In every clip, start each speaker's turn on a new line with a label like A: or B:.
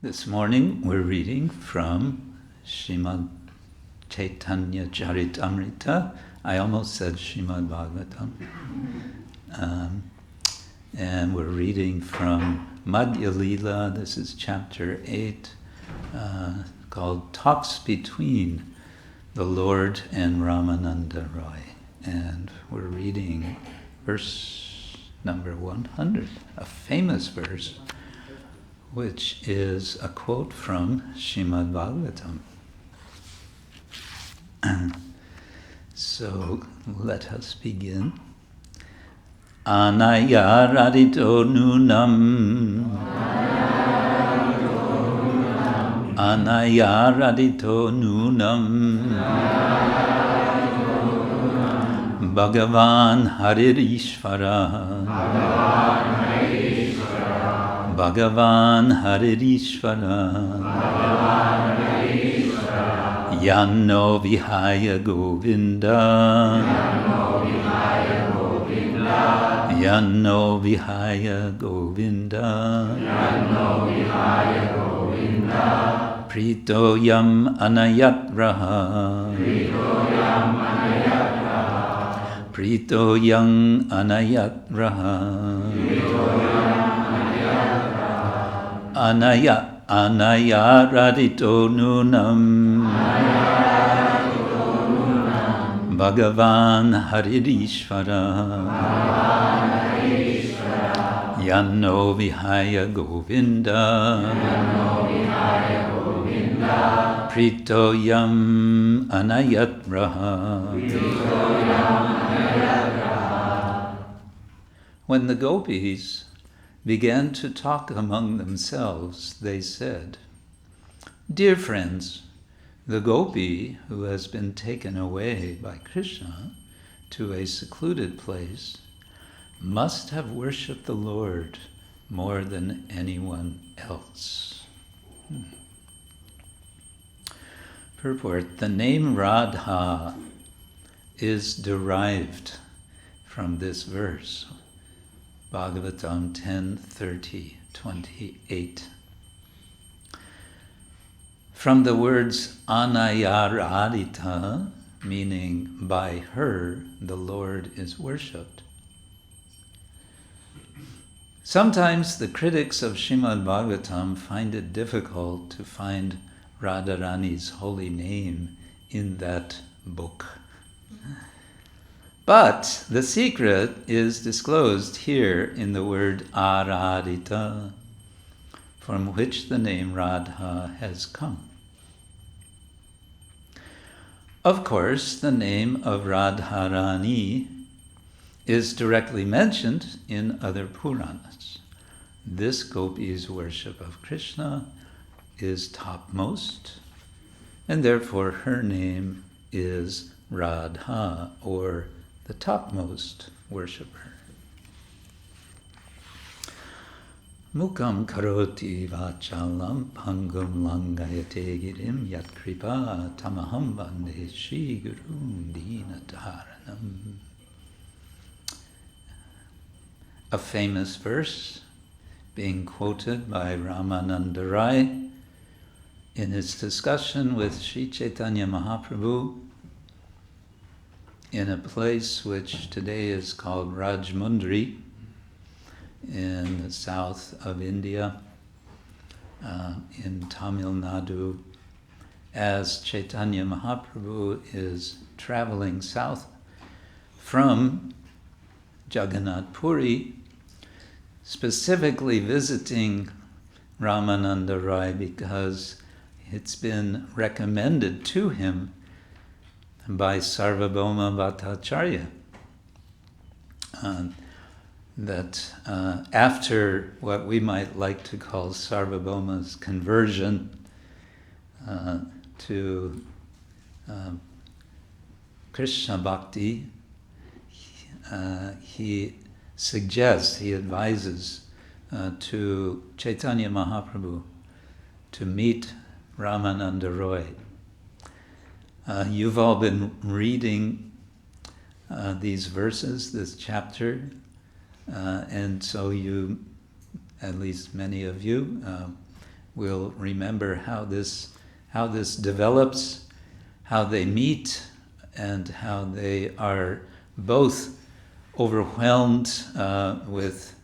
A: This morning we're reading from Srimad Caitanya Charitamrita. I almost said Srimad Bhagavatam. And we're reading from Madhya Lila. This is chapter 8, called Talks Between the Lord and Ramananda Roy. And we're reading verse number 100, a famous verse, which is a quote from Srimad Bhagavatam. So let us begin. Anaya radito nunam. Anaya radito nunam. Bhagavan Haririshvara. Bhagavan Haririshvara. Yanno Vihaya Govinda. Yanno Vihaya Govinda. Prito Yam Anayatraha. Prito Yang Anayatraha. Anaya radito nunam. Bhagavan Haririshvara. Yanno Vihaya Govinda. Prito Yam Anayatraha. When the Gopis began to talk among themselves, they said, "Dear friends, the Gopi who has been taken away by Krishna to a secluded place must have worshipped the Lord more than anyone else." Purport: the name Radha is derived from this verse, Bhagavatam 10:30-28. From the words anayaradita, meaning by her the Lord is worshipped. Sometimes the critics of Srimad Bhagavatam find it difficult to find Radharani's holy name in that book. But the secret is disclosed here in the word aradita, from which the name Radha has come. Of course, the name of Radharani is directly mentioned in other Puranas. This Gopi's worship of Krishna is topmost, and therefore her name is Radha, or the topmost worshipper. Mukam karoti vachalam pangam langayate girim yat kripa tamaham vande shri gurum dinataranam. A famous verse being quoted by Ramananda Rai in his discussion with Sri Caitanya Mahaprabhu in a place which today is called Rajmundry in the south of India, in Tamil Nadu, as Chaitanya Mahaprabhu is traveling south from Jagannath Puri, specifically visiting Ramananda Rai because it's been recommended to him by Sarvabhauma Bhattacharya that after what we might like to call Sarvabhauma's conversion to Krishna Bhakti, he advises to Chaitanya Mahaprabhu to meet Ramananda Roy. You've all been reading these verses, this chapter, and so you, at least many of you, we'll remember how this develops, how they meet, and how they are both overwhelmed with,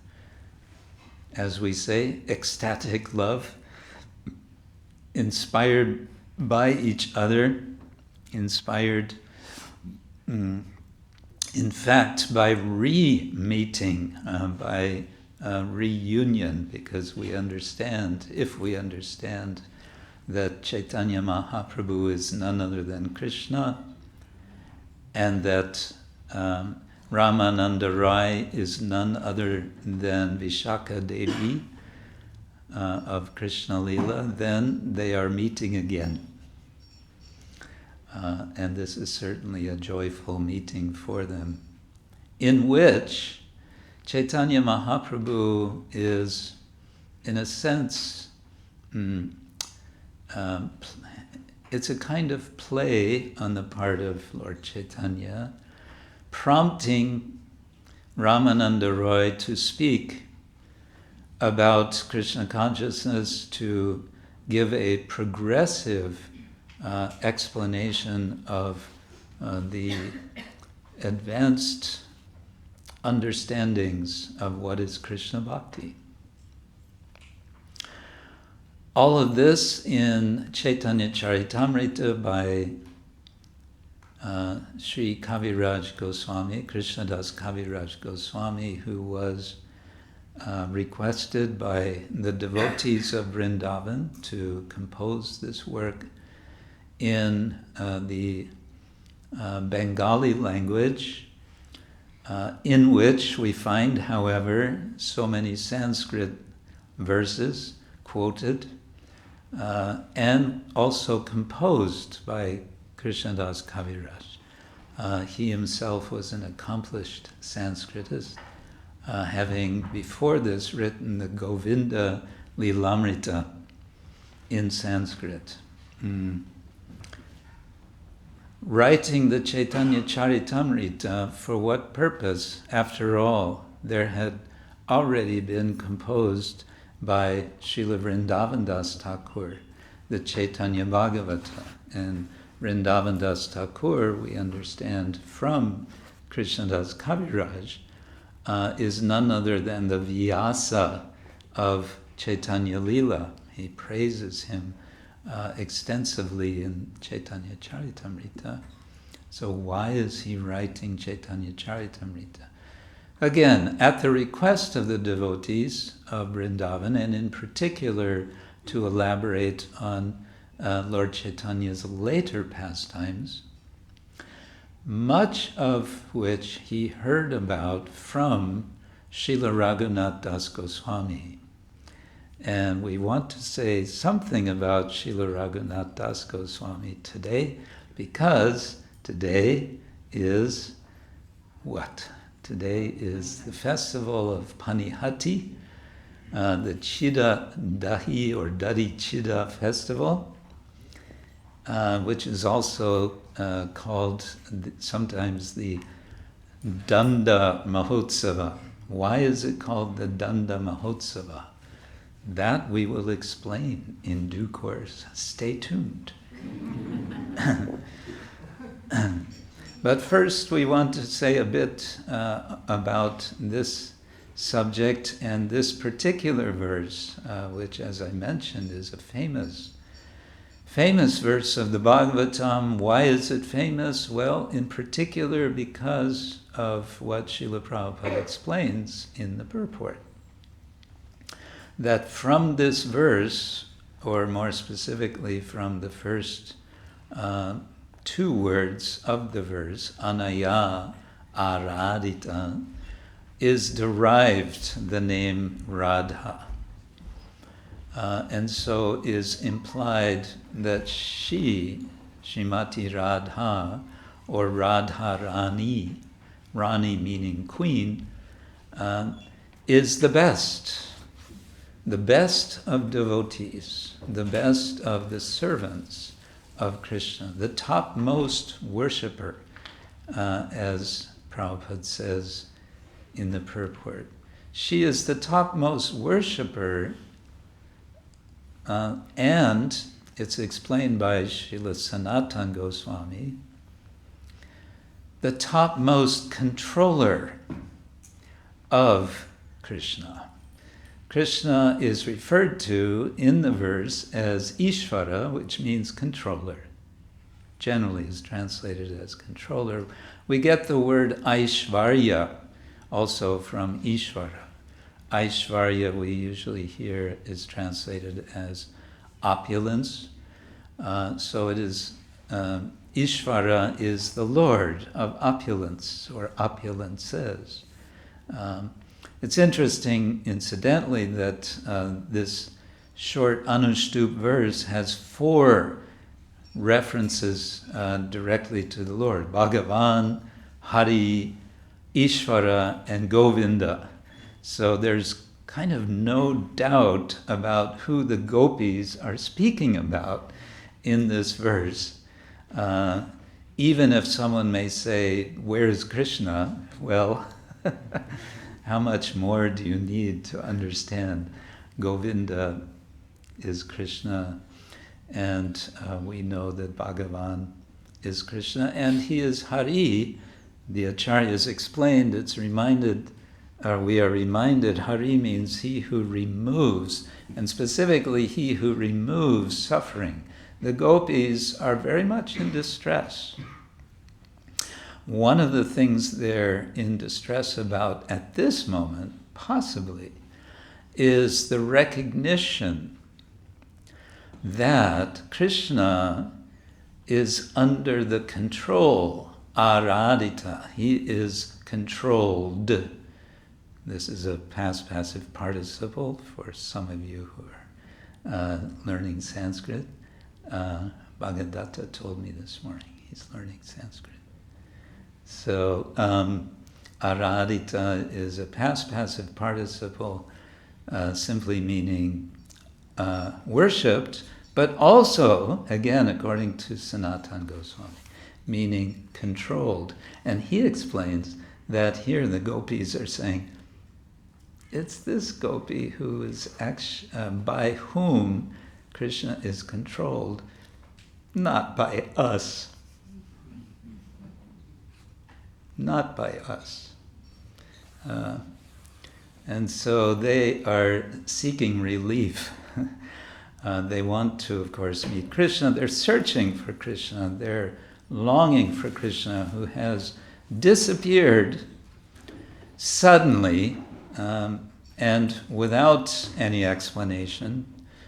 A: as we say, ecstatic love, inspired by each other, inspired, in fact, by re-meeting, by reunion, because we understand, if we understand, that Chaitanya Mahaprabhu is none other than Krishna, and that Ramananda Rai is none other than Vishakha Devi of Krishna Lila, then they are meeting again. And this is certainly a joyful meeting for them, in which Chaitanya Mahaprabhu is, in a sense, it's a kind of play on the part of Lord Chaitanya, prompting Ramananda Roy to speak about Krishna consciousness, to give a progressive explanation of the advanced understandings of what is Krishna Bhakti. All of this in Caitanya Charitamrita by Sri Kaviraj Goswami, Krishna das Kaviraj Goswami, who was requested by the devotees of Vrindavan to compose this work in the Bengali language, in which we find, however, so many Sanskrit verses quoted, and also composed by Krishnadas Kaviraj. He himself was an accomplished Sanskritist, having before this written the Govinda Lilamrita in Sanskrit. Writing the Caitanya Charitamrita, for what purpose? After all, there had already been composed by Srila Vrindavan Das Thakur, the Caitanya Bhagavata. And Vrindavan Das Thakur, we understand from Krishnadas Kaviraj, is none other than the Vyasa of Caitanya Lila. He praises him extensively in Caitanya Charitamrita. So why is he writing Caitanya Charitamrita? Again, at the request of the devotees of Vrindavan, and in particular to elaborate on Lord Chaitanya's later pastimes, much of which he heard about from Srila Raghunath das Goswami. And we want to say something about Srila Raghunath das Goswami today, because today is what? Today is the festival of Panihati, the Chida Dahi or Dadi Chida festival, which is also called sometimes the Danda Mahutsava. Why is it called the Danda Mahutsava? That we will explain in due course. Stay tuned. But first we want to say a bit about this subject and this particular verse, which, as I mentioned, is a famous verse of the Bhagavatam. Why is it famous? Well, in particular because of what Srila Prabhupada explains in the purport. That from this verse, or more specifically from the first two words of the verse, Anaya Aradita, is derived the name Radha. And so is implied that she, Shrimati Radha, or Radha Rani, Rani meaning queen, is the best of devotees, the best of the servants of Krishna, the topmost worshipper, as Prabhupada says in the purport. She is the topmost worshipper and it's explained by Srila Sanatana Goswami, the topmost controller of Krishna. Krishna is referred to in the verse as Ishvara, which means controller. Generally is translated as controller. We get the word Aishvarya also from Ishvara. Aishvarya we usually hear is translated as opulence. So it is, Ishvara is the Lord of opulence or opulences. It's interesting, incidentally, that this short Anushtup verse has 4 references directly to the Lord: Bhagavan, Hari, Ishvara, and Govinda. So there's kind of no doubt about who the gopis are speaking about in this verse. Even if someone may say, "Where's Krishna?" Well, how much more do you need to understand? Govinda is Krishna, and we know that Bhagavan is Krishna, and he is Hari. The Acharyas explained, we are reminded, Hari means he who removes, and specifically he who removes suffering. The gopis are very much in distress. One of the things they're in distress about at this moment, possibly, is the recognition that Krishna is under the control, aradita. He is controlled. This is a past passive participle for some of you who are learning Sanskrit. Bhagavatam told me this morning he's learning Sanskrit. So aradita is a past passive participle, simply meaning worshipped, but also, again, according to Sanatana Goswami, meaning controlled. And he explains that here the gopis are saying, it's this gopi who is by whom Krishna is controlled, not by us. Not by us. And so they are seeking relief. They want to, of course, meet Krishna. They're searching for Krishna. They're longing for Krishna, who has disappeared suddenly and without any explanation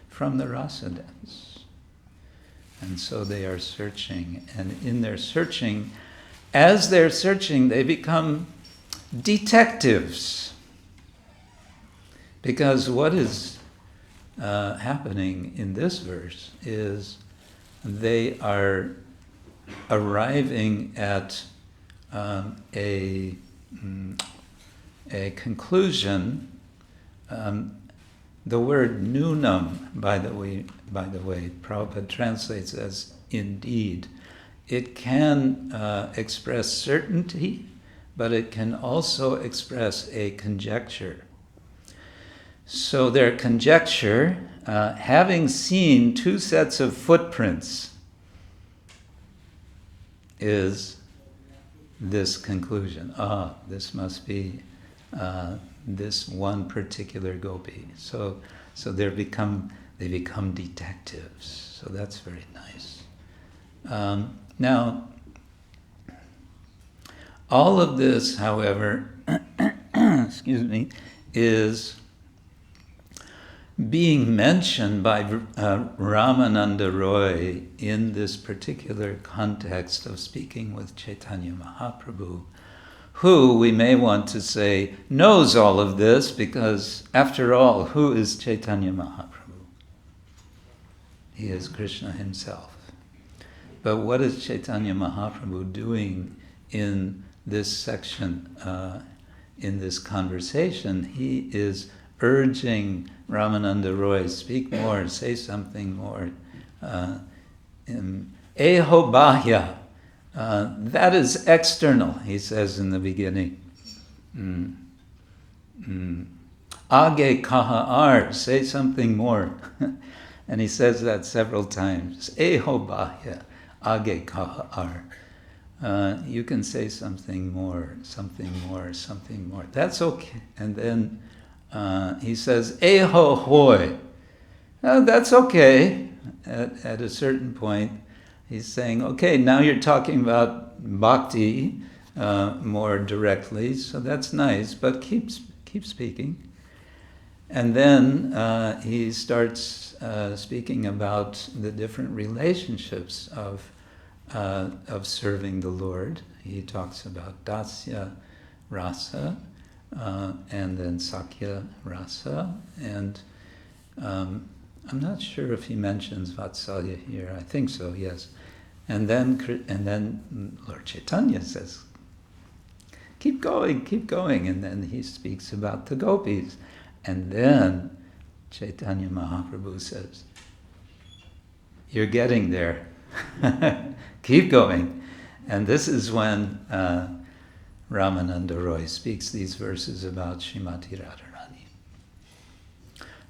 A: from the rasa dance. And so they are searching. And in their searching, as they're searching, they become detectives. Because what is happening in this verse is they are arriving at a conclusion. The word nunam, by the way, Prabhupada translates as indeed. It can express certainty, but it can also express a conjecture. So their conjecture, having seen 2 sets of footprints, is this conclusion. This must be this one particular gopi. So they become detectives. So that's very nice. Now, all of this, however, excuse me, is being mentioned by Ramananda Roy in this particular context of speaking with Caitanya Mahaprabhu, who we may want to say knows all of this, because after all, who is Caitanya Mahaprabhu? He is Krishna himself. But what is Caitanya Mahaprabhu doing in this section, in this conversation? He is urging Ramananda Roy, speak more, say something more. Eho bahya, that is external, he says in the beginning. Age kaha ar, say something more. And he says that several times. Eho bahya, age kaha ar. You can say something more, something more, something more. That's okay. And then he says, Eho hoi. That's okay. At a certain point, he's saying, okay, now you're talking about bhakti more directly, so that's nice, but keep speaking. And then he starts speaking about the different relationships of serving the Lord. He talks about dasya rasa, and then sakya rasa, and I'm not sure if he mentions vatsalya here. I think so, yes. And then Lord Chaitanya says, keep going. And then he speaks about the Gopis. And then Chaitanya Mahaprabhu says, you're getting there. Keep going. And this is when Ramananda Roy speaks these verses about Srimati Radharani.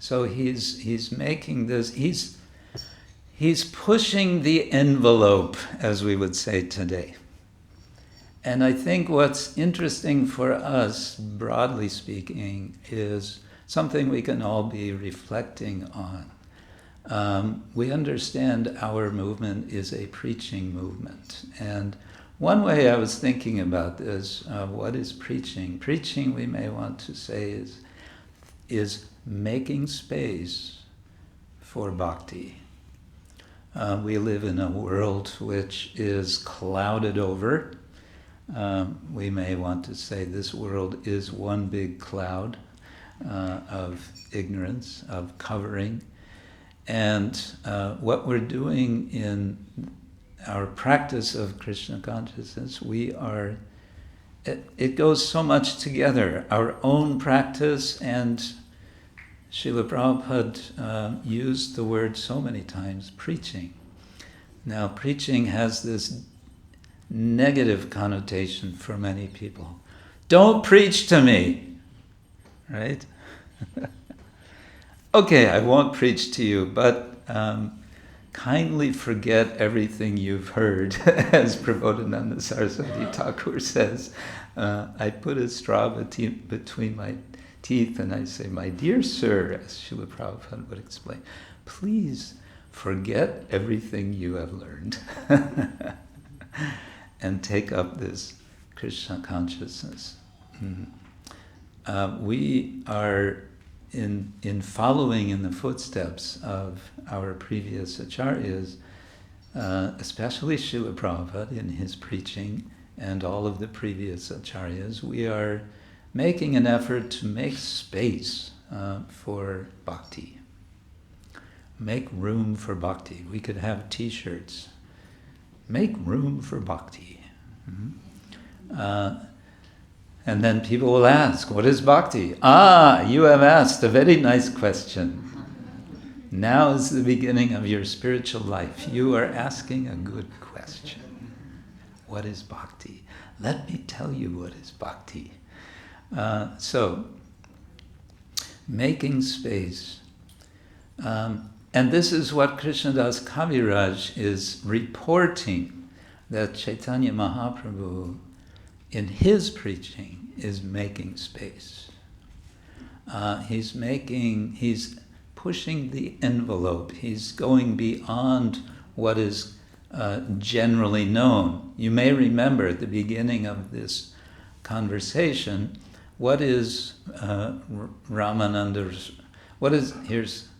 A: So he's making this, he's pushing the envelope, as we would say today. And I think what's interesting for us, broadly speaking, is something we can all be reflecting on. We understand our movement is a preaching movement. And one way I was thinking about this, what is preaching? Preaching, we may want to say, is making space for bhakti. We live in a world which is clouded over. We may want to say this world is one big cloud of ignorance, of covering. And what we're doing in our practice of Krishna consciousness, it goes so much together. Our own practice, and Srila Prabhupada used the word so many times, preaching. Now, preaching has this negative connotation for many people. Don't preach to me, right? Okay, I won't preach to you, but kindly forget everything you've heard, as Prabodhananda Saraswati Thakur says. I put a straw between my teeth and I say, my dear sir, as Srila Prabhupada would explain, please forget everything you have learned and take up this Krishna consciousness. We are in following in the footsteps of our previous acharyas, especially Srila Prabhupada in his preaching and all of the previous acharyas, we are making an effort to make space for bhakti. Make room for bhakti. We could have t-shirts. Make room for bhakti. And then people will ask, what is bhakti? You have asked a very nice question. Now is the beginning of your spiritual life. You are asking a good question. What is bhakti? Let me tell you what is bhakti. So, making space. And this is what Krishnadas Kaviraj is reporting, that Chaitanya Mahaprabhu, in his preaching, is making space. He's pushing the envelope. He's going beyond what is generally known. You may remember at the beginning of this conversation, what is Ramananda's,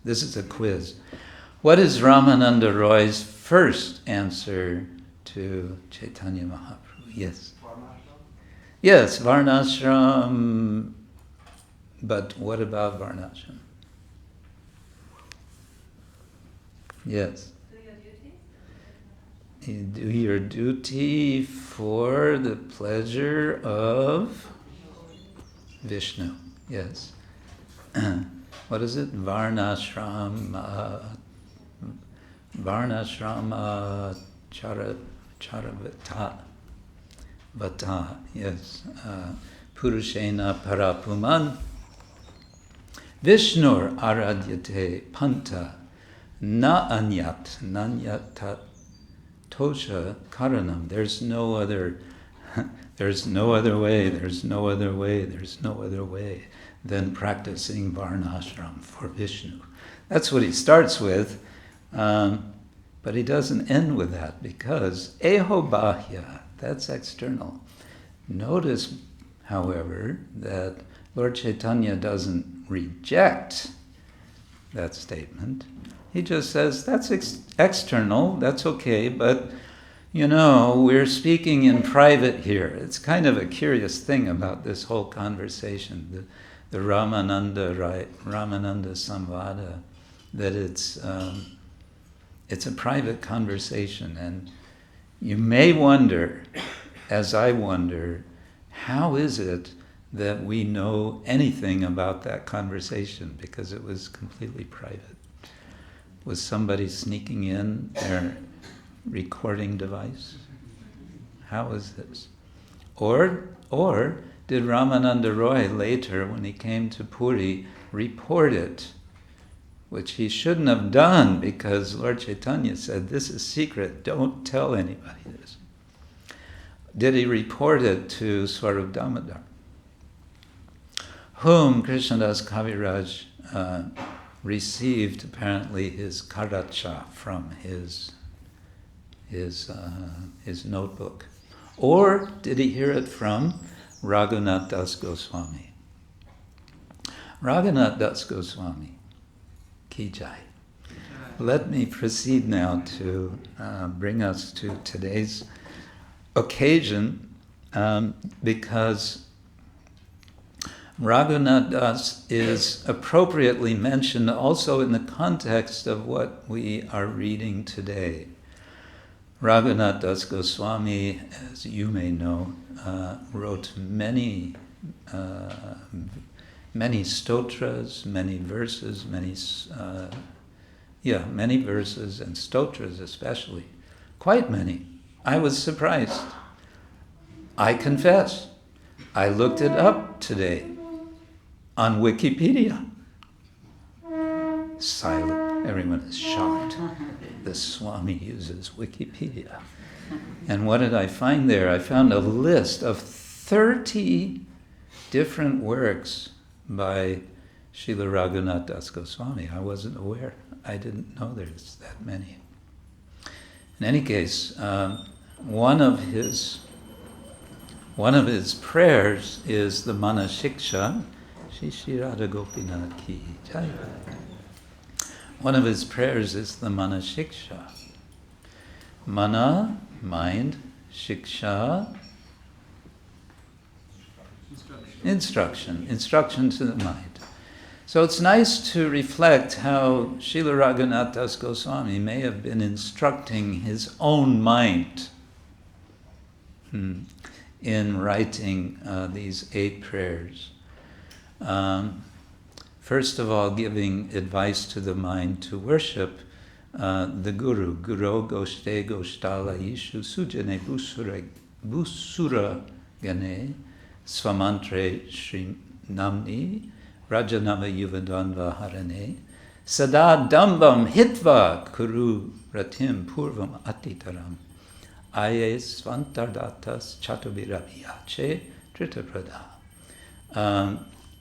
A: this is a quiz. What is Ramananda Roy's first answer to Chaitanya Mahaprabhu? Yes. Yes, Varnashram. But what about Varnashram? Yes. You do your duty for the pleasure of Vishnu. Yes. What is it? Varnashram charavata. Vata, yes. Purushena parapuman. Vishnur aradyate panta Na anyat, nanyat tosha karanam. There's no other way, there's no other way than practicing varnashram for Vishnu. That's what he starts with, but he doesn't end with that, because eho bahya, that's external. Notice, however, that Lord Chaitanya doesn't reject that statement. He just says, that's external, that's okay, but we're speaking in private here. It's kind of a curious thing about this whole conversation, the Ramananda Samvada, that it's a private conversation. And you may wonder, as I wonder, how is it that we know anything about that conversation, because it was completely private? Was somebody sneaking in their recording device? How is this? Or did Ramananda Roy later, when he came to Puri, report it, which he shouldn't have done, because Lord Chaitanya said, this is secret, don't tell anybody this. Did he report it to Swarup Damodar, whom Krishnadas Kaviraj received apparently his karacha from his notebook? Or did he hear it from Raghunath das Goswami? Raghunath das Goswami, ki jai. Let me proceed now to bring us to today's occasion, because Raghunath Das is appropriately mentioned also in the context of what we are reading today. Raghunath das Goswami, as you may know, wrote many stotras, many verses, many verses and stotras especially, quite many. I was surprised. I confess, I looked it up today on Wikipedia. Silent. Everyone is shocked. The Swami uses Wikipedia. And what did I find there? I found a list of 30 different works by Srila Raghunath das Goswami. I wasn't aware. I didn't know there's that many. In any case, one of his prayers is the Manashiksha. Shri Radha Gopinath ki jai. One of his prayers is the Manashiksha. Mana, mind, shiksha, instruction to the mind. So it's nice to reflect how Srila Raghunath das Goswami may have been instructing his own mind in writing these 8 prayers. First of all, giving advice to the mind to worship the Guru. Guru goshte goshtala ishu sujane busura gane swamantre shri namni rajanava yuvadanva harane sada dambam hitva kuru ratim purvam atitaram aye svantardatas chatubiraviyache tritaprada.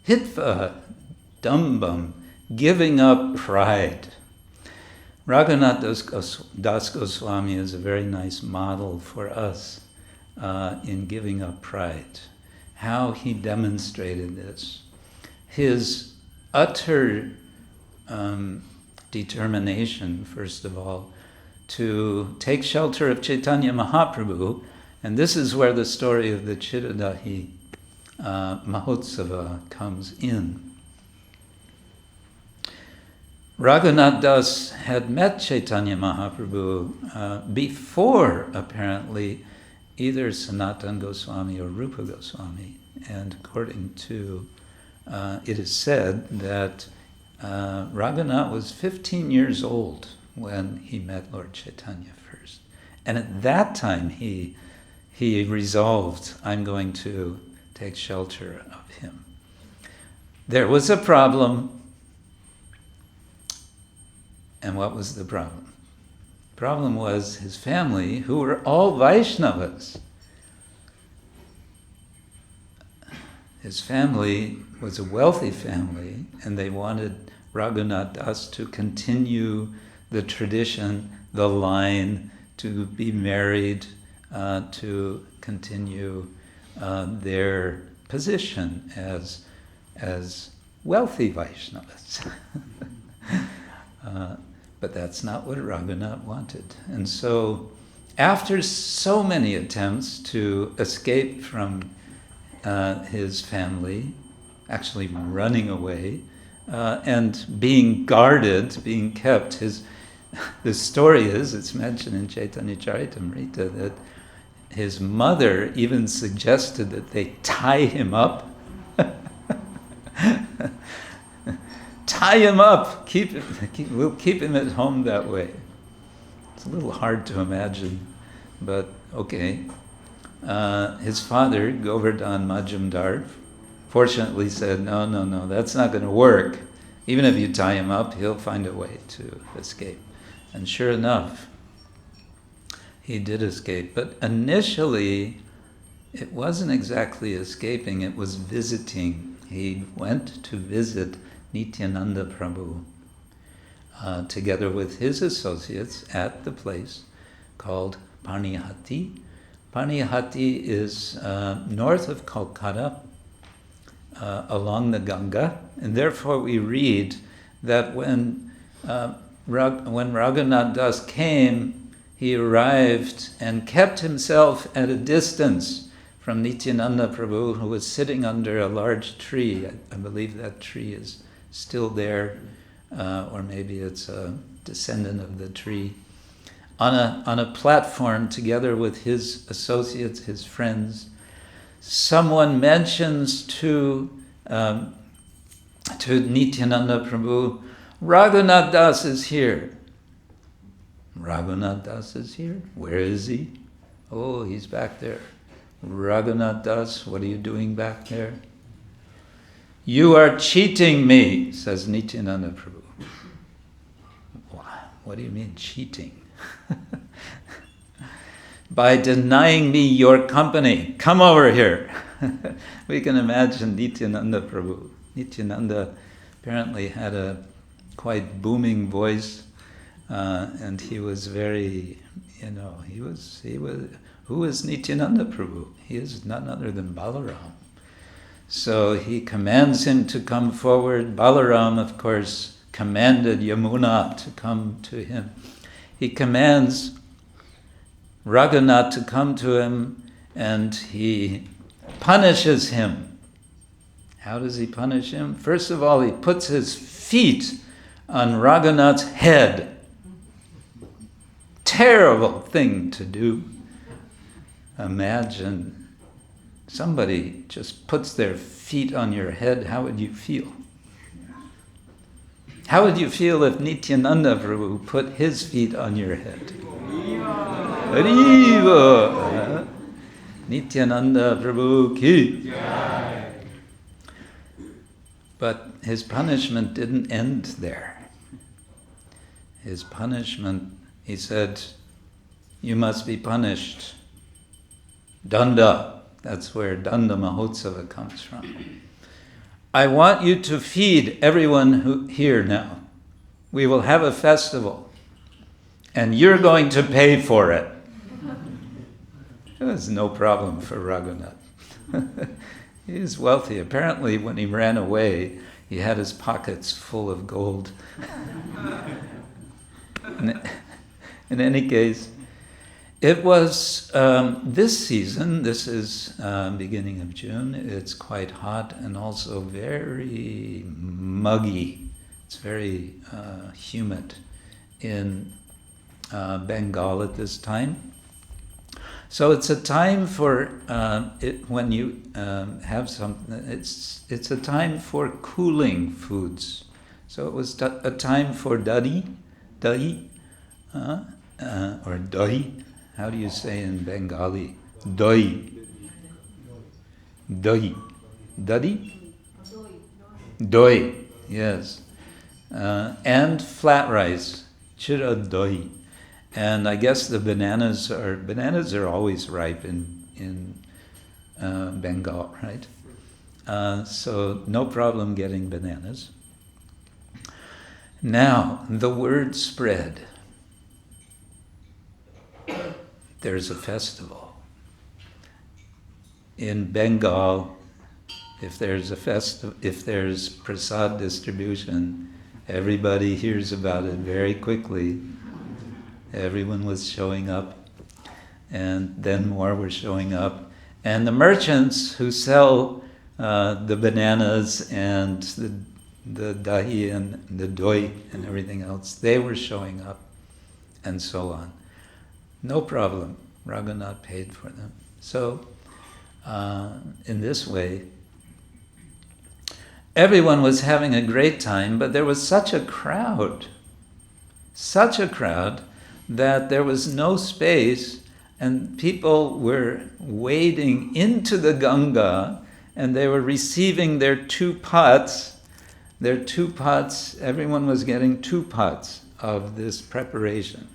A: Hitva dambam, giving up pride. Raghunath das Goswami is a very nice model for us in giving up pride. How he demonstrated this. His utter determination, first of all, to take shelter of Caitanya Mahaprabhu, and this is where the story of the Chiradahi Mahutsava comes in. Raghunath Das had met Caitanya Mahaprabhu before, apparently, either Sanatana Goswami or Rupa Goswami. And according to, it is said that Raghunath was 15 years old when he met Lord Chaitanya first. And at that time he resolved, I'm going to take shelter of him. There was a problem. And what was the problem? The problem was his family, who were all Vaishnavas. His family was a wealthy family, and they wanted Raghunath Das to continue the tradition, the line, to be married, to continue their position as wealthy Vaishnavas. But that's not what Raghunath wanted. And so, after so many attempts to escape from his family, actually running away, and being guarded, being kept, the story is, it's mentioned in Caitanya Charitamrita, that his mother even suggested that they tie him up. Tie him up, we'll keep him at home that way. It's a little hard to imagine, but okay. His father, Govardhan Majumdar, fortunately said, no, that's not going to work. Even if you tie him up, he'll find a way to escape. And sure enough, he did escape. But initially, it wasn't exactly escaping, it was visiting. He went to visit Nityananda Prabhu together with his associates at the place called Panihati. Panihati is north of Kolkata, along the Ganga, and therefore we read that when Raghunath Das came, he arrived and kept himself at a distance from Nityananda Prabhu, who was sitting under a large tree. I believe that tree is still there, or maybe it's a descendant of the tree, on a platform together with his associates, his friends. Someone mentions to Nityananda Prabhu, Raghunath Das is here. Raghunath Das is here? Where is he? Oh, he's back there. Raghunath Das, what are you doing back there? You are cheating me, says Nityananda Prabhu. What do you mean cheating? By denying me your company. Come over here. We can imagine Nityananda Prabhu. Nityananda apparently had a quite booming voice, and he was very, who is Nityananda Prabhu? He is none other than Balaram. So he commands him to come forward. Balaram, of course, commanded Yamuna to come to him. He commands Raghunath to come to him, and he punishes him. How does he punish him? First of all, he puts his feet on Raghunath's head. Terrible thing to do. Imagine somebody just puts their feet on your head. How would you feel? How would you feel if Nityananda Prabhu put his feet on your head? Hariva! Nityananda Prabhu ki! But his punishment didn't end there. His punishment, he said, you must be punished. Danda, that's where Danda Mahutsava comes from. I want you to feed everyone here now. We will have a festival, and you're going to pay for it. It was no problem for Raghunath. He was wealthy. Apparently, when he ran away, he had his pockets full of gold. In any case, it was this season, this is beginning of June, it's quite hot and also very muggy. It's very humid in Bengal at this time. So it's a time for, when you have something, it's a time for cooling foods. So it was a time for dahi, or dahi. How do you say in Bengali? Dahi. Doi, yes. And flat rice. Chiradoi. And I guess the bananas are always ripe in Bengal, right? So no problem getting bananas. Now, the word spread. There's a festival. In Bengal, if there's prasad distribution, everybody hears about it very quickly. Everyone was showing up, and then more were showing up. And the merchants who sell the bananas and the dahi and the doi and everything else, they were showing up, and so on. No problem. Raghunath paid for them. So, in this way, everyone was having a great time, but there was such a crowd, that there was no space, and people were wading into the Ganga, and they were receiving their two pots. Everyone was getting 2 pots of this preparation.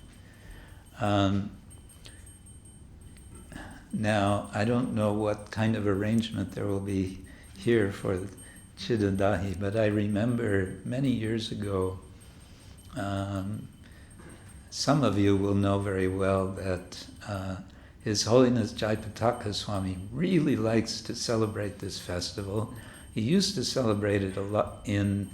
A: Now, I don't know what kind of arrangement there will be here for Chidadahi, but I remember many years ago, some of you will know very well that His Holiness Jaipataka Swami really likes to celebrate this festival. He used to celebrate it a lot in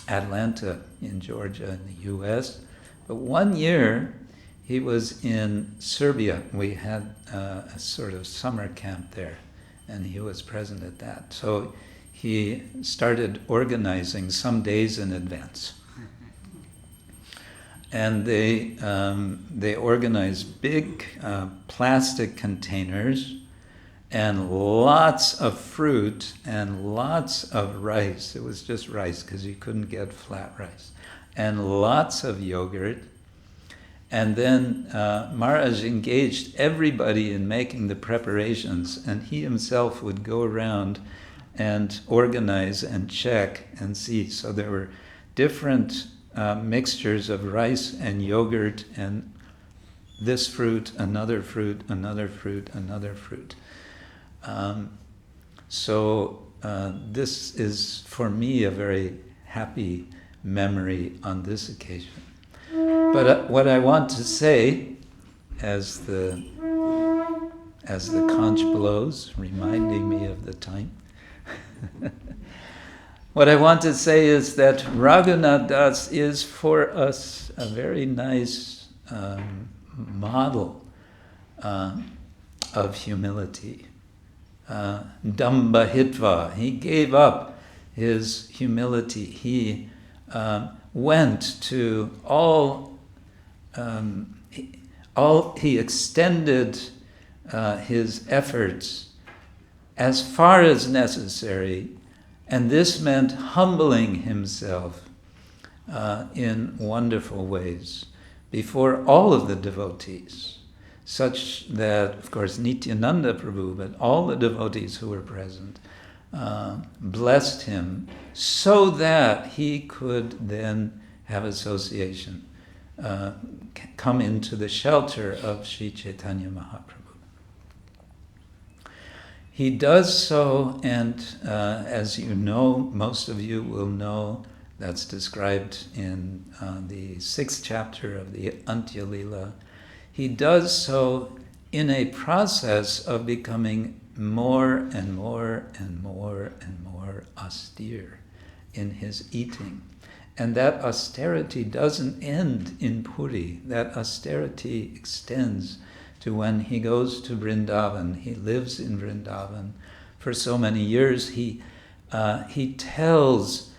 A: Atlanta, in Georgia, in the US. But one year, he was in Serbia. We had a sort of summer camp there, and he was present at that. So he started organizing some days in advance. And they organized big plastic containers and lots of fruit and lots of rice. It was just rice because you couldn't get flat rice. And lots of yogurt. And then Maharaj engaged everybody in making the preparations, and he himself would go around and organize and check and see. So there were different mixtures of rice and yogurt and this fruit, another fruit, another fruit, another fruit. So this is, for me, a very happy memory on this occasion. But what I want to say, as the conch blows, reminding me of the time, what I want to say is that Raghunath Das is for us a very nice model of humility. Damba Hitva, he gave up his humility. He went to he extended his efforts as far as necessary, and this meant humbling himself in wonderful ways before all of the devotees, such that, of course, Nityananda Prabhu, but all the devotees who were present, blessed him so that he could then have association, come into the shelter of Sri Chaitanya Mahaprabhu. He does so, and as you know, most of you will know, that's described in the 6th chapter of the Antya Lila. He does so in a process of becoming more and more and more and more austere in his eating. And that austerity doesn't end in Puri. That austerity extends to when he goes to Vrindavan. He lives in Vrindavan for so many years. He tells,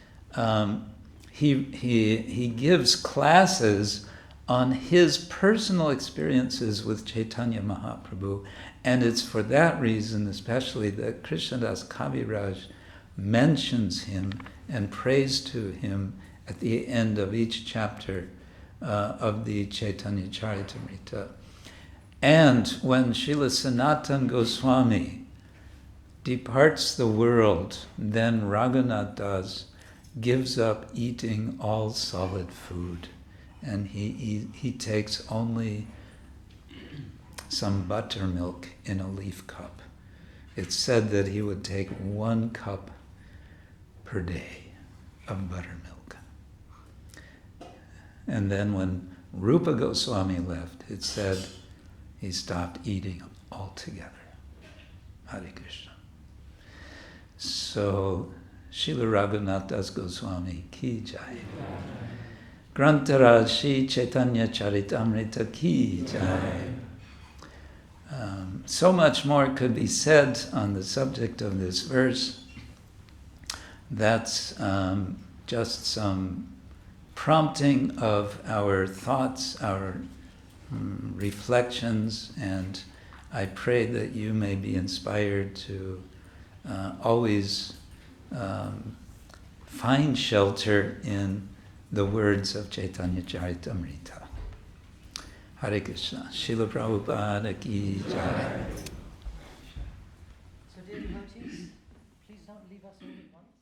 A: he gives classes on his personal experiences with Chaitanya Mahaprabhu, and it's for that reason, especially, that Krishnadas Kaviraj mentions him and prays to him at the end of each chapter of the Caitanya Charitamrita. And when Srila Sanatana Goswami departs the world, then Raghunath Das gives up eating all solid food and he takes only some buttermilk in a leaf cup. It's said that he would take 1 cup per day of buttermilk. And then when Rupa Goswami left, it said he stopped eating altogether. Hare Krishna. So, Srila Raghunath das Goswami ki jai. Grantaraj Shri Caitanya Charitamrita ki jai. So much more could be said on the subject of this verse. That's just some prompting of our thoughts, our reflections, and I pray that you may be inspired to always find shelter in the words of Caitanya Charitamrita. Hare Krishna. Srila Prabhupada ki jai.
B: So dear devotees, please don't leave us all at once.